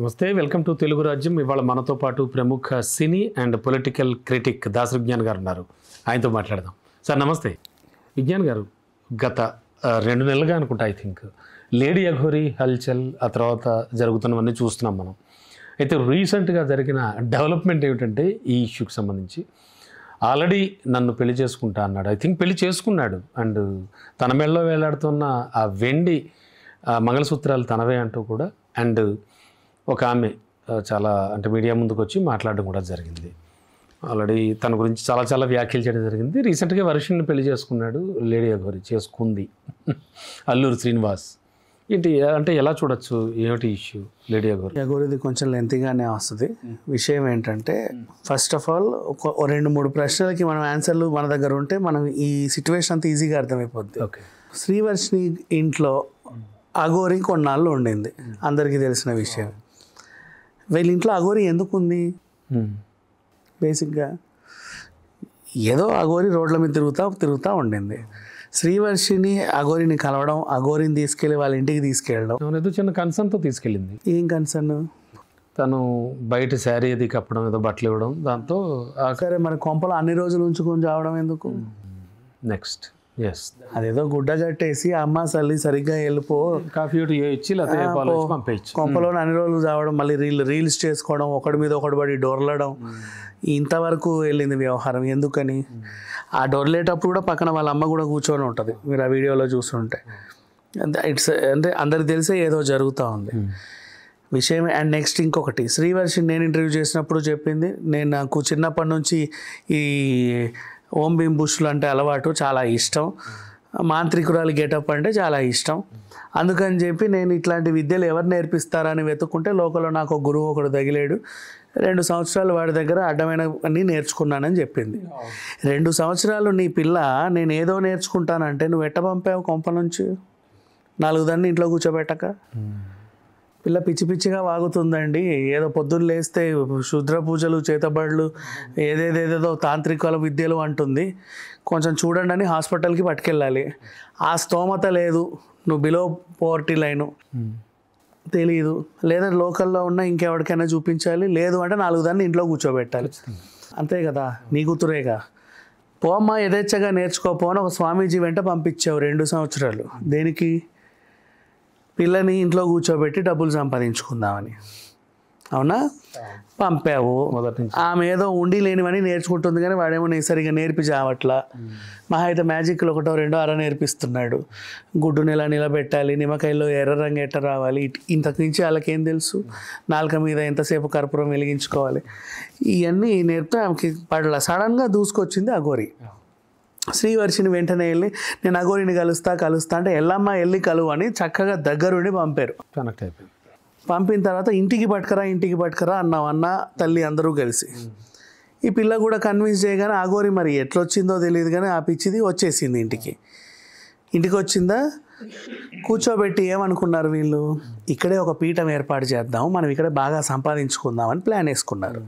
నమస్తే, welcome to Telugu రాజ్యం. ఇవాళ మనతో పాటు ప్రముఖ cine and political critic Dasari Vignan గారు ఉన్నారు. ఆయనతో మాట్లాడదాం. సార్ నమస్తే. విజ్ఞాన్ గారు, గత 2 నెలలుగా అనుకుంటా ఐ థింక్ లేడీ అఘోరీ హల్చల్ ఆ తర్వాత జరుగుతున్నవన్నీ చూస్తున్నాం మనం. అయితే రీసెంట్గా జరిగిన డెవలప్మెంట్ ఏమిటంటే ఈ ఇష్యూకి సంబంధించి ఆల్రెడీ నన్ను పెళ్లి చేసుకుంటా అన్నాడు. ఐ థింక్ పెళ్లి చేసుకున్నాడు. అండ్ తన మెడలో వేలాడుతున్న ఆ వెండి మంగళసూత్రాలు తనవే అంటూ కూడా, అండ్ ఒక ఆమె చాలా అంటే మీడియా ముందుకు వచ్చి మాట్లాడడం కూడా జరిగింది. ఆల్రెడీ తన గురించి చాలా వ్యాఖ్యలు చేయడం జరిగింది. రీసెంట్గా వర్షిని పెళ్లి చేసుకున్నాడు. లేడీ అఘోరీ చేసుకుంది అల్లూరి శ్రీనివాస్. ఏంటి అంటే ఎలా చూడొచ్చు, ఏమిటి ఇష్యూ? లేడీ అఘోరీది కొంచెం లెంతీగానే వస్తుంది. విషయం ఏంటంటే, ఫస్ట్ ఆఫ్ ఆల్ ఒక 2-3 ప్రశ్నలకి మనం ఆన్సర్లు మన దగ్గర ఉంటే మనం ఈ సిచ్యువేషన్ అంతా ఈజీగా అర్థమైపోద్ది. ఓకే. శ్రీవర్షిని ఇంట్లో అఘోరీ కొన్నాళ్ళు ఉండింది, అందరికీ తెలిసిన విషయం. వీళ్ళ ఇంట్లో అఘోరీ ఎందుకు ఉంది? బేసిక్గా ఏదో అఘోరీ రోడ్ల మీద తిరుగుతూ ఉండింది. శ్రీవర్షిని అఘోరీని కలవడం, అఘోరీని తీసుకెళ్ళి వాళ్ళ ఇంటికి తీసుకెళ్ళడం, ఏదో చిన్న కన్సర్న్తో తీసుకెళ్ళింది. ఏం కన్సర్న్? తను బయట శారీ అది కప్పడం, ఏదో బట్టలు ఇవ్వడం, దాంతో సరే మన కొంపలో అన్ని రోజులు ఉంచుకొని చావడం ఎందుకు? నెక్స్ట్ ఎస్, అదేదో గుడ్డ కట్టేసి అమ్మ సల్లి సరిగ్గా వెళ్ళిపో, కాఫీ ఇచ్చి పంపించు. కొంపలో అన్ని రోజులు చావడం, మళ్ళీ రీల్స్ చేసుకోవడం, ఒకటి మీద ఒకటి పడి డొర్లడం, ఇంతవరకు వెళ్ళింది వ్యవహారం. ఎందుకని? ఆ డొర్లేటప్పుడు కూడా పక్కన వాళ్ళ అమ్మ కూడా కూర్చొని ఉంటుంది, మీరు ఆ వీడియోలో చూస్తుంటే. ఇట్స్ అంటే అందరికి తెలిసే ఏదో జరుగుతూ ఉంది విషయం. అండ్ నెక్స్ట్ ఇంకొకటి, శ్రీవర్షిని నేను ఇంటర్వ్యూ చేసినప్పుడు చెప్పింది, నాకు చిన్నప్పటి నుంచి ఈ ఓం భీమ్ బుష్లు అంటే అలవాటు, చాలా ఇష్టం, మాంత్రికురాలు గెటప్ అంటే చాలా ఇష్టం. అందుకని చెప్పి నేను ఇట్లాంటి విద్యలు ఎవరు నేర్పిస్తారని వెతుక్కుంటే లోకల్లో నాకు ఒక గురువు ఒకడు తగిలేడు. 2 సంవత్సరాలు వాడి దగ్గర అడ్డమైనవన్నీ నేర్చుకున్నానని చెప్పింది. 2 సంవత్సరాలు నీ పిల్ల నేను ఏదో నేర్చుకుంటానంటే నువ్వు ఎట్ట పంపావు కొంప నుంచి? 4 దాన్ని ఇంట్లో కూర్చోబెట్టక పిల్ల పిచ్చి పిచ్చిగా వాగుతుందండి. ఏదో పొద్దున్న లేస్తే శుద్ర పూజలు, చేతబడులు, ఏదేదేదో తాంత్రికాల విద్యలు అంటుంది. కొంచెం చూడండి అని హాస్పిటల్కి పట్టుకెళ్ళాలి. ఆ స్తోమత లేదు, నువ్వు బిలో పోవర్టీ లైను, తెలీదు. లేదా లోకల్లో ఉన్న ఇంకెవరికైనా చూపించాలి, లేదు అంటే 4 దాన్ని ఇంట్లో కూర్చోబెట్టాలి. అంతే కదా, నీ కూతురేగా. పోమ్మా యథేచ్ఛగా నేర్చుకోపోని ఒక స్వామీజీ వెంట పంపించావు 2 సంవత్సరాలు. దేనికి? పిల్లని ఇంట్లో కూర్చోబెట్టి డబ్బులు సంపాదించుకుందామని. అవునా? పంపావు. ఆమె ఏదో ఉండి లేనివని నేర్చుకుంటుంది, కానీ వాడేమో సరిగా నేర్పి చావట్లా. మహా అయితే మ్యాజిక్లు 1-2 అర నేర్పిస్తున్నాడు. గుడ్డుని ఎలా నిలబెట్టాలి, నిమ్మకాయలో ఎర్ర రంగు ఎట్ట రావాలి, ఇంతకు మించి వాళ్ళకేం తెలుసు? నాలుక మీద ఎంతసేపు కర్పూరం వెలిగించుకోవాలి, ఇవన్నీ నేర్పితే ఆమెకి పడలా. సడన్గా దూసుకొచ్చింది అఘోరీ. శ్రీవర్షిని వెంటనే వెళ్ళి నేను అఘోరీని కలుస్తా అంటే ఎల్లమ్మ వెళ్ళి కలువు అని చక్కగా దగ్గరుండి పంపారు. కనెక్ట్ అయిపోయింది. పంపిన తర్వాత ఇంటికి పట్టుకరా అన్న తల్లి అందరూ కలిసి. ఈ పిల్ల కూడా కన్విన్స్ చేయగానే అఘోరీ మరి ఎట్లొచ్చిందో తెలియదు కానీ ఆ పిచ్చిది వచ్చేసింది ఇంటికి వచ్చిందా, కూర్చోబెట్టి ఏమనుకున్నారు వీళ్ళు, ఇక్కడే ఒక పీఠం ఏర్పాటు చేద్దాం, మనం ఇక్కడే బాగా సంపాదించుకుందామని ప్లాన్ వేసుకున్నారు.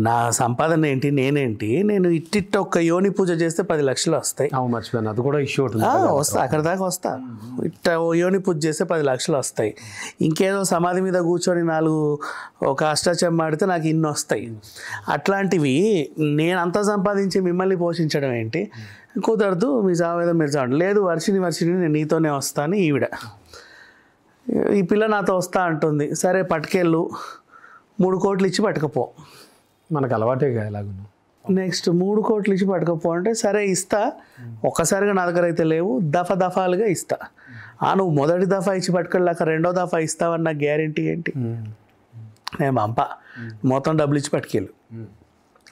నా సంపాదన ఏంటి, నేనేంటి, నేను ఇట్టిట్ట ఒక్క యోని పూజ చేస్తే 10 లక్షలు వస్తాయి. మర్చిపోయాను, అది కూడా ఇష్యూ వస్తా, అక్కడ దాకా వస్తా. ఇట్ట యోని పూజ చేస్తే 10 లక్షలు వస్తాయి. ఇంకేదో సమాధి మీద కూర్చొని 4 ఒక అష్టాచెమ్మ ఆడితే నాకు ఇన్ని వస్తాయి. అట్లాంటివి నేను అంతా సంపాదించి మిమ్మల్ని పోషించడం ఏంటి? కుదరదు, మీ జావేదో మీరు చావండి. లేదు, వర్షిని నేను నీతోనే వస్తాను. ఈవిడ ఈ పిల్ల నాతో వస్తా అంటుంది. సరే పట్టుకెళ్ళు, 3 కోట్లు ఇచ్చి పట్టుకపో. మనకు అలవాటే ఎలాగో. నెక్స్ట్ 3 కోట్లు ఇచ్చి పట్టుకపో అంటే సరే ఇస్తా, ఒక్కసారిగా నా దగ్గర అయితే లేవు, దఫాలుగా ఇస్తా. నువ్వు మొదటి దఫా ఇచ్చి పట్టుకెళ్ళాక 2వ దఫా ఇస్తావన్న గ్యారెంటీ ఏంటి? నేను మొత్తం డబ్బులు ఇచ్చి పట్టుకెళ్ళు.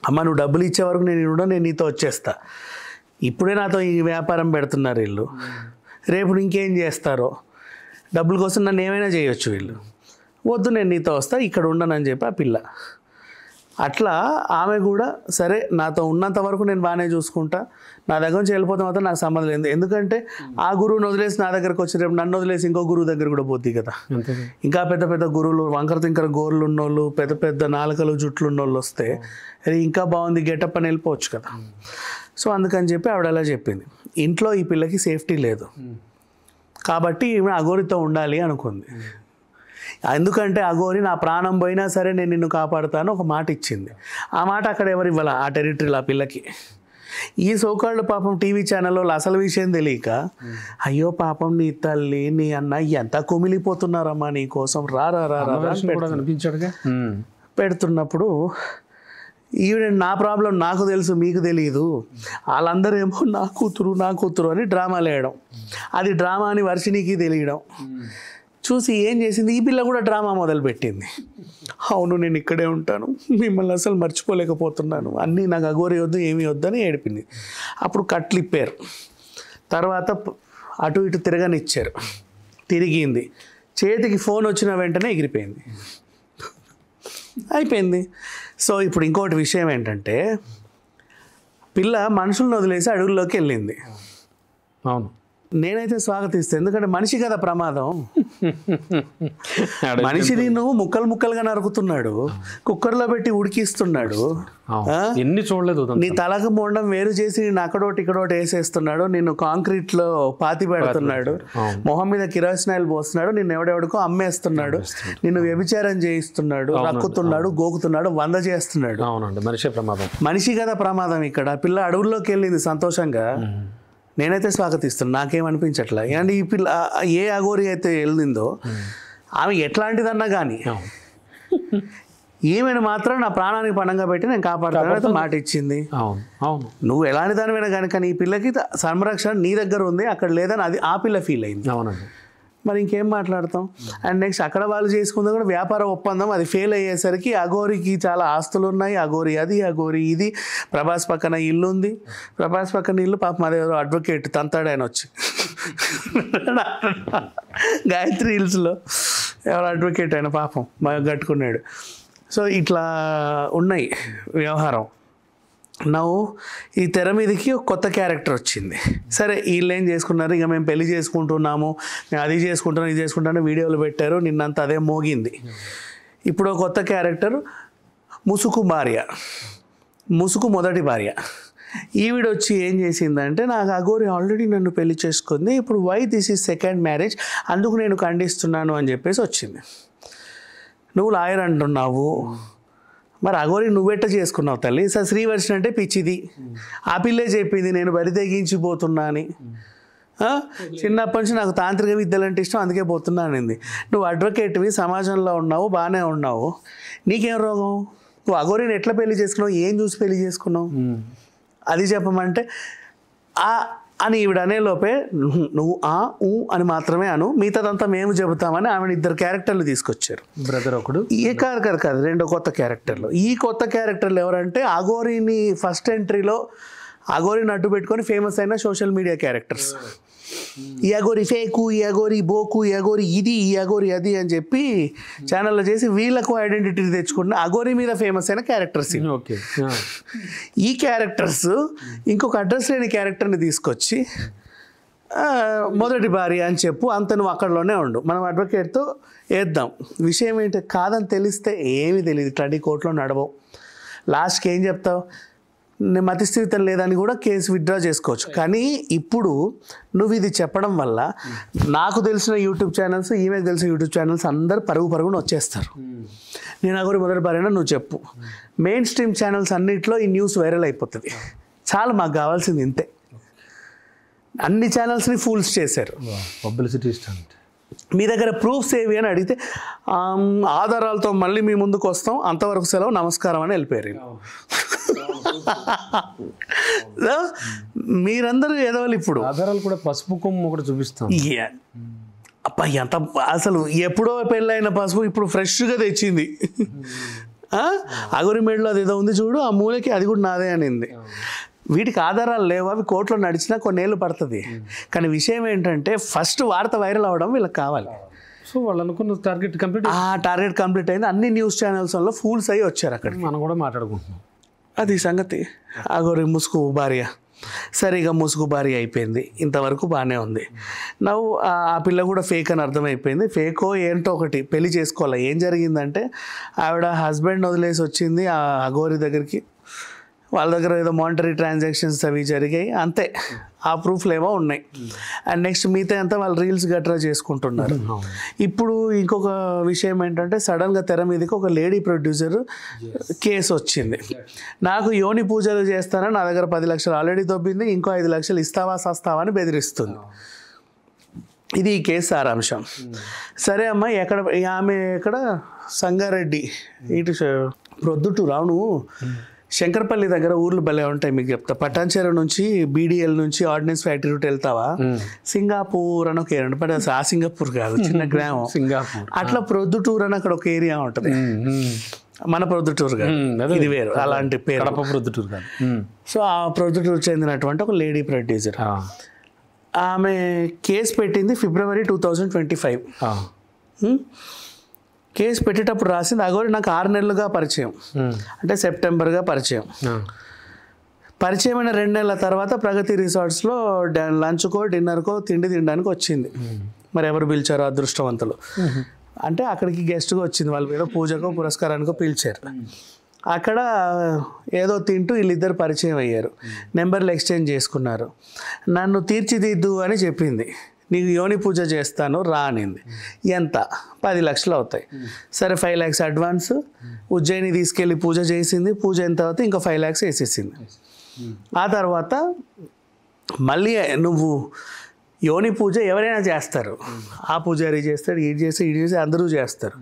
అమ్మ నువ్వు డబ్బులు ఇచ్చే వరకు నేను నీతో వచ్చేస్తా. ఇప్పుడే నాతో ఈ వ్యాపారం పెడుతున్నారు వీళ్ళు, రేపు ఇంకేం చేస్తారో, డబ్బుల కోసం నన్ను ఏమైనా చేయొచ్చు వీళ్ళు. వద్దు, నేను నీతో వస్తా, ఇక్కడ ఉండనని చెప్పి ఆ పిల్ల. అట్లా ఆమె కూడా సరే నాతో ఉన్నంత వరకు నేను బాగానే చూసుకుంటా, నా దగ్గర నుంచి వెళ్ళిపోతే మాత్రం నాకు సంబంధం లేదు. ఎందుకంటే ఆ గురువుని వదిలేసి నా దగ్గరకు వచ్చి రేపు నన్ను వదిలేసి ఇంకో గురువు దగ్గర కూడా పోద్ది కదా. ఇంకా పెద్ద గురువులు, వంకర తింకర గోర్లు ఉన్నోళ్ళు, పెద్ద నాలుకలు జుట్లు ఉన్నోళ్ళు వస్తే అది ఇంకా బాగుంది గెటప్ అని వెళ్ళిపోవచ్చు కదా. సో అందుకని చెప్పి ఆవిడ అలా చెప్పింది. ఇంట్లో ఈ పిల్లకి సేఫ్టీ లేదు కాబట్టి ఈమె అఘోరీతో ఉండాలి అనుకుంది. ఎందుకంటే అఘోరి నా ప్రాణం పోయినా సరే నేను నిన్ను కాపాడుతాను ఒక మాట ఇచ్చింది. ఆ మాట అక్కడ ఎవరు ఇవ్వాల, ఆ టెరిటరీలో ఆ పిల్లకి. ఈ సోకాళ్ళు పాపం టీవీ ఛానల్లో అసలు విషయం తెలియక అయ్యో పాపం నీ తల్లి నీ అన్న ఎంత కుమిలిపోతున్నారమ్మా నీ కోసం రా రా రా రా అనిపించాడుగా. పెడుతున్నప్పుడు ఈవిడ నా ప్రాబ్లం నాకు తెలుసు మీకు తెలియదు, వాళ్ళందరూ ఏమో నా కూతురు అని డ్రామాలు వేయడం, అది డ్రామా అని వర్షినికి తెలియడం చూసి ఏం చేసింది, ఈ పిల్ల కూడా డ్రామా మొదలుపెట్టింది. అవును నేను ఇక్కడే ఉంటాను, మిమ్మల్ని అసలు మర్చిపోలేకపోతున్నాను, అన్నీ నాకు అఘోరి వద్దు ఏమీ వద్దని ఏడిపింది. అప్పుడు కట్లిప్పారు, తర్వాత అటు ఇటు తిరగనిచ్చారు, తిరిగింది, చేతికి ఫోన్ వచ్చిన వెంటనే ఎగిరిపోయింది, అయిపోయింది. సో ఇప్పుడు ఇంకోటి విషయం ఏంటంటే పిల్ల మనుషులను వదిలేసి అడవుల్లోకి వెళ్ళింది. అవును, నేనైతే స్వాగతిస్తాను, ఎందుకంటే మనిషి కదా ప్రమాదం. మనిషిని నువ్వు ముక్కలుగా నరుకుతున్నాడు, కుక్కర్లో పెట్టి ఉడికిస్తున్నాడు, ఎన్ని చూడలేదు, నీ తలకు మొండం వేరు చేసి నిన్ను అక్కడోటి ఇక్కడోటి వేసేస్తున్నాడు, నిన్ను కాంక్రీట్లో పాతి పెడుతున్నాడు, మొహం మీద కిరోసినాయిల్ పోస్తున్నాడు, నిన్ను ఎవడెవడికో అమ్మేస్తున్నాడు, నిన్ను వ్యభిచారం చేయిస్తున్నాడు, రక్కుతున్నాడు, గోకుతున్నాడు, 100 చేస్తున్నాడు. అవునండి, మనిషే ప్రమాదం, మనిషి కదా ప్రమాదం. ఇక్కడ పిల్ల అడవుల్లోకి వెళ్ళింది సంతోషంగా, నేనైతే స్వాగతిస్తున్నాను, నాకేమనిపించట్లా. అంటే ఈ పిల్ల ఏ అఘోరి అయితే వెళ్ళిందో ఆమె ఎట్లాంటిదన్నా కానీ ఈమెను మాత్రం నా ప్రాణానికి పణంగా పెట్టి నేను కాపాడుతాను మాట ఇచ్చింది. నువ్వు ఎలాంటి దానివైనా కానీ ఈ పిల్లకి సంరక్షణ నీ దగ్గర ఉంది, అక్కడ లేదని అది ఆ పిల్ల ఫీల్ అయింది. అవునండి, మరి ఇంకేం మాట్లాడతాం. అండ్ నెక్స్ట్ అక్కడ వాళ్ళు చేసుకుందా కూడా వ్యాపార ఒప్పందం, అది ఫెయిల్ అయ్యేసరికి అఘోరికి చాలా ఆస్తులు ఉన్నాయి, అఘోరి అది అఘోరి ఇది, ప్రభాస్ పక్కన ఇల్లు ఉంది, ప్రభాస్ పక్కన ఇల్లు పాపం అదేదో అడ్వకేట్ తంతాడు ఆయన వచ్చి గాయత్రి హిల్స్లో ఎవరు అడ్వకేట్ ఆయన పాపం బాగా కట్టుకున్నాడు. సో ఇట్లా ఉన్నాయి వ్యవహారం. నవ్వు ఈ తెర మీదకి ఒక కొత్త క్యారెక్టర్ వచ్చింది. సరే వీళ్ళు ఏం చేసుకున్నారు, ఇక మేము పెళ్లి చేసుకుంటున్నాము, మేము అది చేసుకుంటాను ఇది చేసుకుంటాను వీడియోలు పెట్టారు, నిన్నంత అదే మోగింది. ఇప్పుడు ఒక కొత్త క్యారెక్టర్ ముసుగు భార్య, ముసుగు మొదటి భార్య. ఈవిడ వచ్చి ఏం చేసిందంటే నాకు అఘోరి ఆల్రెడీ నన్ను పెళ్లి చేసుకుంది, ఇప్పుడు why this is second marriage, అందుకు నేను ఖండిస్తున్నాను అని చెప్పేసి వచ్చింది. నువ్వు లాయర్ అంటున్నావు, మరి అఘోరి నువ్వెట్ట చేసుకున్నావు తల్లి? సార్ శ్రీవర్షన్ అంటే పిచ్చిది, ఆ పిల్లే చెప్పింది నేను బరి తెగించిపోతున్నా అని. చిన్నప్పటి నుంచి నాకు తాంత్రిక విద్యలు అంటే ఇష్టం, అందుకే పోతున్నా అనింది. నువ్వు అడ్వకేట్వి, సమాజంలో ఉన్నావు, బాగానే ఉన్నావు, నీకేం రోగం? నువ్వు అఘోరిని ఎట్లా పెళ్లి చేసుకున్నావు, ఏం చూసి పెళ్లి చేసుకున్నావు అది చెప్పమంటే అని ఈవిడ అనేలోపే నువ్వు అని మాత్రమే అను, మిగతాదంతా మేము చెబుతామని ఆమెను 2 క్యారెక్టర్లు తీసుకొచ్చారు. బ్రదర్ ఒకడు, కాదు 2 కొత్త క్యారెక్టర్లు. ఈ కొత్త క్యారెక్టర్లు ఎవరంటే అఘోరిని ఫస్ట్ ఎంట్రీలో అఘోరిని అడ్డు పెట్టుకొని ఫేమస్ అయిన సోషల్ మీడియా క్యారెక్టర్స్. ఈ అఘోరి ఫేకు, ఈ అఘోరి బోకు, ఈ అఘోరి ఇది, ఈ అఘోరి అది అని చెప్పి ఛానల్లో చేసి వీళ్ళకు ఐడెంటిటీ తెచ్చుకున్న అఘోరి మీద ఫేమస్ అయిన క్యారెక్టర్స్. ఈ క్యారెక్టర్స్ ఇంకొక అడ్రస్ లేని క్యారెక్టర్ని తీసుకొచ్చి మొదటి భార్య అని చెప్పు, అంత నువ్వు అక్కడలోనే ఉండు, మనం అడ్వకేట్తో వేద్దాం. విషయం ఏంటి కాదని తెలిస్తే ఏమీ తెలియదు, 20 కోర్టులో నడవవు. లాస్ట్కి ఏం చెప్తావు, మతిస్థిమితం లేదని కూడా కేసు విత్డ్రా చేసుకోవచ్చు. కానీ ఇప్పుడు నువ్వు ఇది చెప్పడం వల్ల నాకు తెలిసిన యూట్యూబ్ ఛానల్స్, ఈమెకు తెలిసిన యూట్యూబ్ ఛానల్స్ అందరు పరుగున వచ్చేస్తారు. నేను అఘోరి మొదటి భార్యనా నువ్వు చెప్పు, మెయిన్ స్ట్రీమ్ ఛానల్స్ అన్నింటిలో ఈ న్యూస్ వైరల్ అయిపోతుంది. చాలా మాకు కావాల్సింది ఇంతే. అన్ని ఛానల్స్ని ఫూల్స్ చేశారు. Publicity stunt. మీ దగ్గర ప్రూఫ్స్ ఏవి అని అడిగితే ఆధారాలతో మళ్ళీ మీ ముందుకు వస్తాం, అంతవరకు సెలవు, నమస్కారం అని వెళ్ళిపోయారు. మీరందరూ ఎదవాలి. ఇప్పుడు ఆధారాలు కూడా పసుపు కొమ్ము కూడా చూపిస్తాం. అబ్బా ఎంత అసలు ఎప్పుడో పెళ్ళైన పసుపు ఇప్పుడు ఫ్రెష్గా తెచ్చింది. అఘోరి మేడలో అది ఏదో ఉంది చూడు, ఆ మూలకి అది కూడా నాదే అనింది. వీటికి ఆధారాలు లేవు, అవి కోర్టులో నడిచినా కొన్నేళ్ళు పడుతుంది. కానీ విషయం ఏంటంటే ఫస్ట్ వార్త వైరల్ అవ్వడం వీళ్ళకి కావాలి. సో వాళ్ళు అనుకున్న టార్గెట్ కంప్లీట్ అయింది. అన్ని న్యూస్ ఛానల్స్లో ఫూల్స్ అయ్యి వచ్చారు. అక్కడ మనం కూడా మాట్లాడుకుంటున్నాం. అది సంగతి. అఘోరి ముసుగు భార్య, సరిగా ముసుగు భార్య అయిపోయింది, ఇంతవరకు బాగానే ఉంది. నవ్వు ఆ పిల్ల కూడా ఫేక్ అని అర్థమైపోయింది. ఫేకో ఏంటో ఒకటి పెళ్లి చేసుకోవాలి. ఏం జరిగిందంటే ఆవిడ హస్బెండ్ వదిలేసి వచ్చింది ఆ అఘోరి దగ్గరికి, వాళ్ళ దగ్గర ఏదో మానిటరీ ట్రాన్సాక్షన్స్ అవి జరిగాయి, అంతే. ఆ ప్రూఫ్లు ఏమో ఉన్నాయి. అండ్ నెక్స్ట్ మిగతా అంతా వాళ్ళు రీల్స్ గట్రా చేసుకుంటున్నారు. ఇప్పుడు ఇంకొక విషయం ఏంటంటే సడన్గా తెర మీదకి ఒక లేడీ ప్రొడ్యూసర్ కేసు వచ్చింది. నాకు యోని పూజలు చేస్తానని నా దగ్గర 10 లక్షలు ఆల్రెడీ దొబ్బింది, ఇంకో 5 లక్షలు ఇస్తావా సస్తావా అని బెదిరిస్తుంది. ఇది ఈ కేసు సారాంశం. సరే అమ్మ, ఎక్కడ ఆమె ఎక్కడ సంగారెడ్డి ఇటు ప్రొద్దుటూరు, అవును శంకరపల్లి దగ్గర ఊర్లు భలే ఉంటాయి మీకు చెప్తా. పటాన్చెరు నుంచి బీడీఎల్ నుంచి ఆర్డినెన్స్ ఫ్యాక్టరీ రూట్ వెళ్తావా, సింగాపూర్ అని ఒక ఏరియా ఉంటుంది. ఆ సింగపూర్ కాదు, చిన్న గ్రామం సింగాపూర్. అట్లా ప్రొద్దుటూరు అని అక్కడ ఒక ఏరియా ఉంటుంది. మన ప్రొద్దుటూరు కాదు, ఇది వేరు, అలాంటి పేరు ప్రొద్దుటూరు కాదు. సో ఆ ప్రొద్దుటూరు చెందినటువంటి ఒక లేడీ ప్రొడ్యూసర్ ఆమె కేసు పెట్టింది February 2025. కేసు పెట్టేటప్పుడు రాసింది అగోరి నాకు 6 నెలలుగా పరిచయం, అంటే సెప్టెంబర్గా పరిచయం. పరిచయమైన 2 నెలల తర్వాత ప్రగతి రిసార్ట్స్లో లంచ్కో డిన్నర్కో తిండి తినడానికి వచ్చింది. మరి ఎవరు పిలిచారో అదృష్టవంతులు. అంటే అక్కడికి గెస్ట్గా వచ్చింది, వాళ్ళు ఏదో పూజకో పురస్కారానికో పిలిచారు. అక్కడ ఏదో తింటూ వీళ్ళిద్దరు పరిచయం అయ్యారు, నెంబర్లు ఎక్స్చేంజ్ చేసుకున్నారు. నన్ను తీర్చిదిద్దు అని చెప్పింది, నీకు యోని పూజ చేస్తాను రా అనింది. ఎంత? 10 లక్షలు అవుతాయి. సరే 5 lakhs అడ్వాన్స్, ఉజ్జయిని తీసుకెళ్ళి పూజ చేసింది. పూజ అయిన తర్వాత ఇంకో 5 lakhs వేసేసింది. ఆ తర్వాత మళ్ళీ నువ్వు యోని పూజ ఎవరైనా చేస్తారు, ఆ పూజారి చేస్తాడు, ఇది చేసి అందరూ చేస్తారు.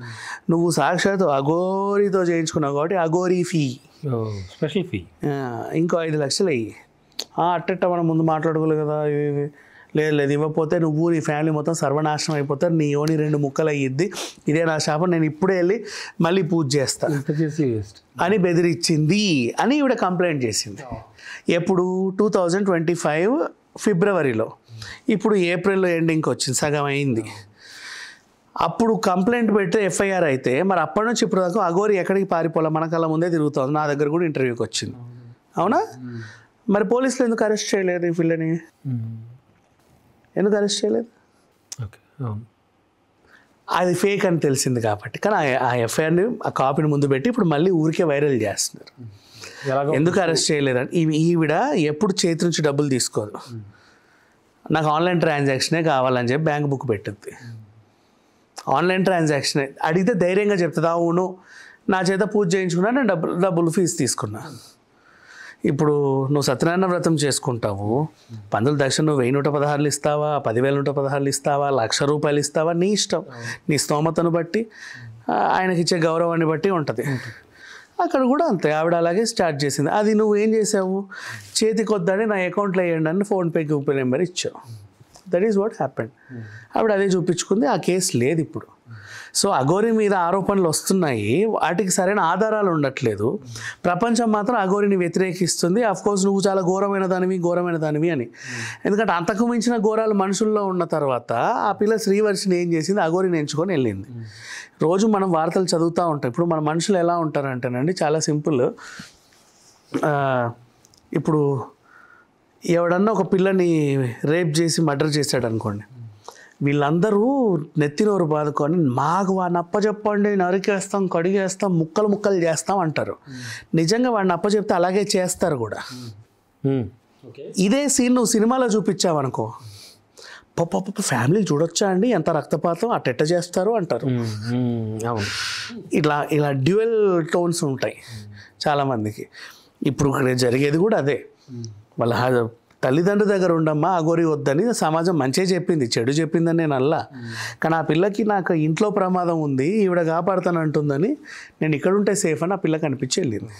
నువ్వు సాక్షాత్ అఘోరితో చేయించుకున్నావు కాబట్టి అఘోరీ ఫీ, స్పెషల్ ఫీ, ఇంకో 5 లక్షలు అయ్యి. అట్టట్ట మనం ముందు మాట్లాడుకోలేదు కదా, లేదు ఇవ్వకపోతే నువ్వు నీ ఫ్యామిలీ మొత్తం సర్వనాశనం అయిపోతారు, నీ యోని 2 ముక్కలు అయ్యిద్ది, ఇదే నా శాపం, నేను ఇప్పుడే వెళ్ళి మళ్ళీ పూజ చేస్తా అని బెదిరించింది అని ఈవిడ కంప్లైంట్ చేసింది. ఎప్పుడు? 2025 ఫిబ్రవరిలో. ఇప్పుడు ఏప్రిల్లో ఎండింగ్కి వచ్చింది, సగం అయింది. అప్పుడు కంప్లైంట్ పెడితే ఎఫ్ఐఆర్ అయితే మరి అప్పటి నుంచి ఇప్పుడు దాకా అఘోరి ఎక్కడికి పారిపోలే, మన కళ్ళ ముందే తిరుగుతుంది. నా దగ్గర కూడా ఇంటర్వ్యూకి వచ్చింది. అవునా? మరి పోలీసులు ఎందుకు అరెస్ట్ చేయలేదు ఈ పిల్లని? ఎందుకు అరెస్ట్ చేయలేదు? అది ఫేక్ అని తెలిసింది కాబట్టి. కానీ ఆ ఎఫ్ఐఆర్ని, ఆ కాపీని ముందు పెట్టి ఇప్పుడు మళ్ళీ ఊరికే వైరల్ చేస్తున్నారు. ఎందుకు అరెస్ట్ చేయలేదని, ఈవిడ ఎప్పుడు చేతి నుంచి డబ్బులు తీసుకోదు. నాకు ఆన్లైన్ ట్రాన్సాక్షనే కావాలని చెప్పి బ్యాంక్ బుక్ పెట్టింది. ఆన్లైన్ ట్రాన్సాక్షన్ అడిగితే ధైర్యంగా చెప్తుంది, అవును నా చేత పూజ చేయించుకున్నా, నేను డబ్బులు ఫీజు తీసుకున్నా. ఇప్పుడు నువ్వు సత్యనారాయణ వ్రతం చేసుకుంటావు, పందుల దక్షిణ నువ్వు 1116 ఇస్తావా, 10,116 ఇస్తావా, 1,00,000 రూపాయలు ఇస్తావా, నీ ఇష్టం, నీ స్తోమతను బట్టి, ఆయనకి ఇచ్చే గౌరవాన్ని బట్టి ఉంటుంది. అక్కడ కూడా అంతే, ఆవిడ అలాగే స్టార్ట్ చేసింది. అది నువ్వు ఏం చేసావు, చేతికి వద్దని నా అకౌంట్లో వేయండి అని ఫోన్పే గూగుల్ నెంబర్ ఇచ్చావు. That is what happened. ఆవిడ అదే చూపించుకుంది. ఆ కేసు లేదు ఇప్పుడు. సో అఘోరి మీద ఆరోపణలు వస్తున్నాయి, వాటికి సరైన ఆధారాలు ఉండట్లేదు. ప్రపంచం మాత్రం అఘోరిని వ్యతిరేకిస్తుంది. అఫ్కోర్స్ నువ్వు చాలా ఘోరమైన దానివి అని. ఎందుకంటే అంతకు మించిన ఘోరాలు మనుషుల్లో ఉన్న తర్వాత ఆ పిల్ల శ్రీవర్షిని ఏం చేసింది, అఘోరిని ఎంచుకొని వెళ్ళింది. రోజు మనం వార్తలు చదువుతూ ఉంటాం. ఇప్పుడు మన మనుషులు ఎలా ఉంటారంటేనండి, చాలా సింపుల్. ఇప్పుడు ఎవడన్నా ఒక పిల్లని రేప్ చేసి మర్డర్ చేశాడు అనుకోండి, వీళ్ళందరూ నెత్తినోరు బాదుకొని మాకు వాడిని అప్పచెప్పండి, నరికేస్తాం, కడిగేస్తాం, ముక్కలు చేస్తాం అంటారు. నిజంగా వాడిని అప్పచెప్తే అలాగే చేస్తారు కూడా. ఇదే సీన్ నువ్వు సినిమాలో చూపించావనుకో, ఫ్యామిలీ చూడొచ్చా అండి ఎంత రక్తపాతం, అట్టెట్ట చేస్తారు అంటారు. ఇలా డ్యూయల్ టోన్స్ ఉంటాయి చాలామందికి. ఇప్పుడు జరిగేది కూడా అదే. వాళ్ళ తల్లిదండ్రుల దగ్గర ఉండమ్మా, అఘోరి వద్దని సమాజం మంచిగా చెప్పింది, చెడు చెప్పిందని నేను అల్లా. కానీ ఆ పిల్లకి నాకు ఇంట్లో ప్రమాదం ఉంది, ఈవిడ కాపాడుతానంటుందని నేను ఇక్కడ ఉంటే సేఫ్ అని ఆ పిల్లకి అనిపించి వెళ్ళింది.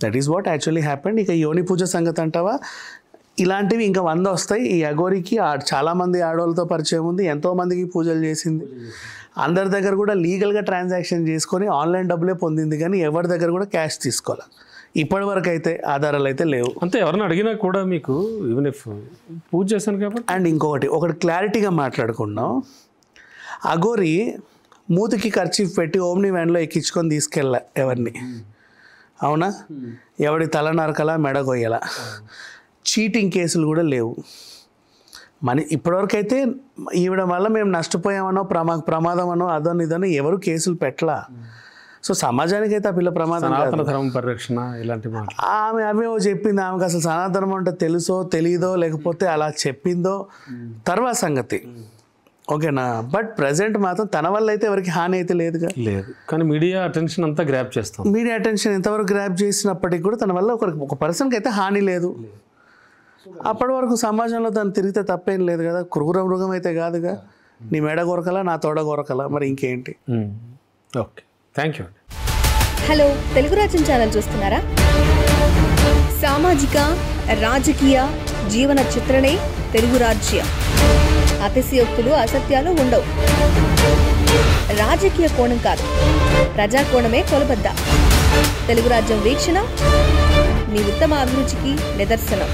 That is what actually happened. ఇక యోని పూజ సంగతి అంటావా, ఇలాంటివి ఇంకా 100 వస్తాయి. ఈ అఘోరికి చాలామంది ఆడవాళ్ళతో పరిచయం ఉంది, ఎంతోమందికి పూజలు చేసింది. అందరి దగ్గర కూడా లీగల్గా ట్రాన్సాక్షన్ చేసుకొని ఆన్లైన్ డబ్బులే పొందింది, కానీ ఎవరి దగ్గర కూడా క్యాష్ తీసుకోవాలి. ఇప్పటి వరకు అయితే ఆధారాలు అయితే లేవు. అంతే, ఎవరిని అడిగినా కూడా మీకు ఈవెన్ ఇఫ్ పూజ చేశాను కాబట్టి. అండ్ ఒకటి క్లారిటీగా మాట్లాడుకున్నాం. అఘోరి మూతికి ఖర్చీఫ్ పెట్టి ఓమ్ని వ్యాన్లో ఎక్కించుకొని తీసుకెళ్ళా ఎవరిని, అవునా? ఎవడి తల నరకలా, మెడ కొయ్యలా. చీటింగ్ కేసులు కూడా లేవు. ఇప్పటివరకు అయితే ఈవిడ వల్ల మేము నష్టపోయామనో, ప్రమాదం అనో, అదోని ఇదనో ఎవరు కేసులు పెట్టలా. సో సమాజానికి అయితే ఆ పిల్ల ప్రమాదం కాదు. సనాతన ధర్మ పరిరక్షణ ఇలాంటి మాటలు ఆమె అవేవో చెప్పింది, ఆమెకు అసలు సనాతనం అంటే తెలుసో తెలీదో లేకపోతే అలా చెప్పిందో తర్వాత సంగతి, ఓకేనా. బట్ ప్రజెంట్ మాత్రం తన వల్ల అయితే ఎవరికి హాని అయితే లేదుగా. లేదు, కానీ మీడియా అటెన్షన్ అంతా గ్రాప్ చేస్తాం. మీడియా అటెన్షన్ ఎంతవరకు గ్రాప్ చేసినప్పటికీ కూడా తన వల్ల ఒక పర్సన్కి అయితే హాని లేదు. అప్పటి వరకు సమాజంలో దాన్ని తిరిగితే తప్పేం లేదు కదా. క్రూర మృగం అయితే కాదుగా. నీ మెడ కొరకలా, నా తోడ కొరకలా, మరి ఇంకేంటి. Okay, thank you. Hello, Telugu రాజ్యం ఛానల్ చూస్తున్నారా? సామాజిక రాజకీయ జీవన చిత్రణే తెలుగు రాజ్యం. అతిశయోక్తులు అసత్యాలు ఉండవు. రాజకీయ కోణం కాదు, ప్రజా కోణమే కొలబద్ద. తెలుగు రాజ్యం వీక్షణ మీ ఉత్తమ అభిరుచికి నిదర్శనం.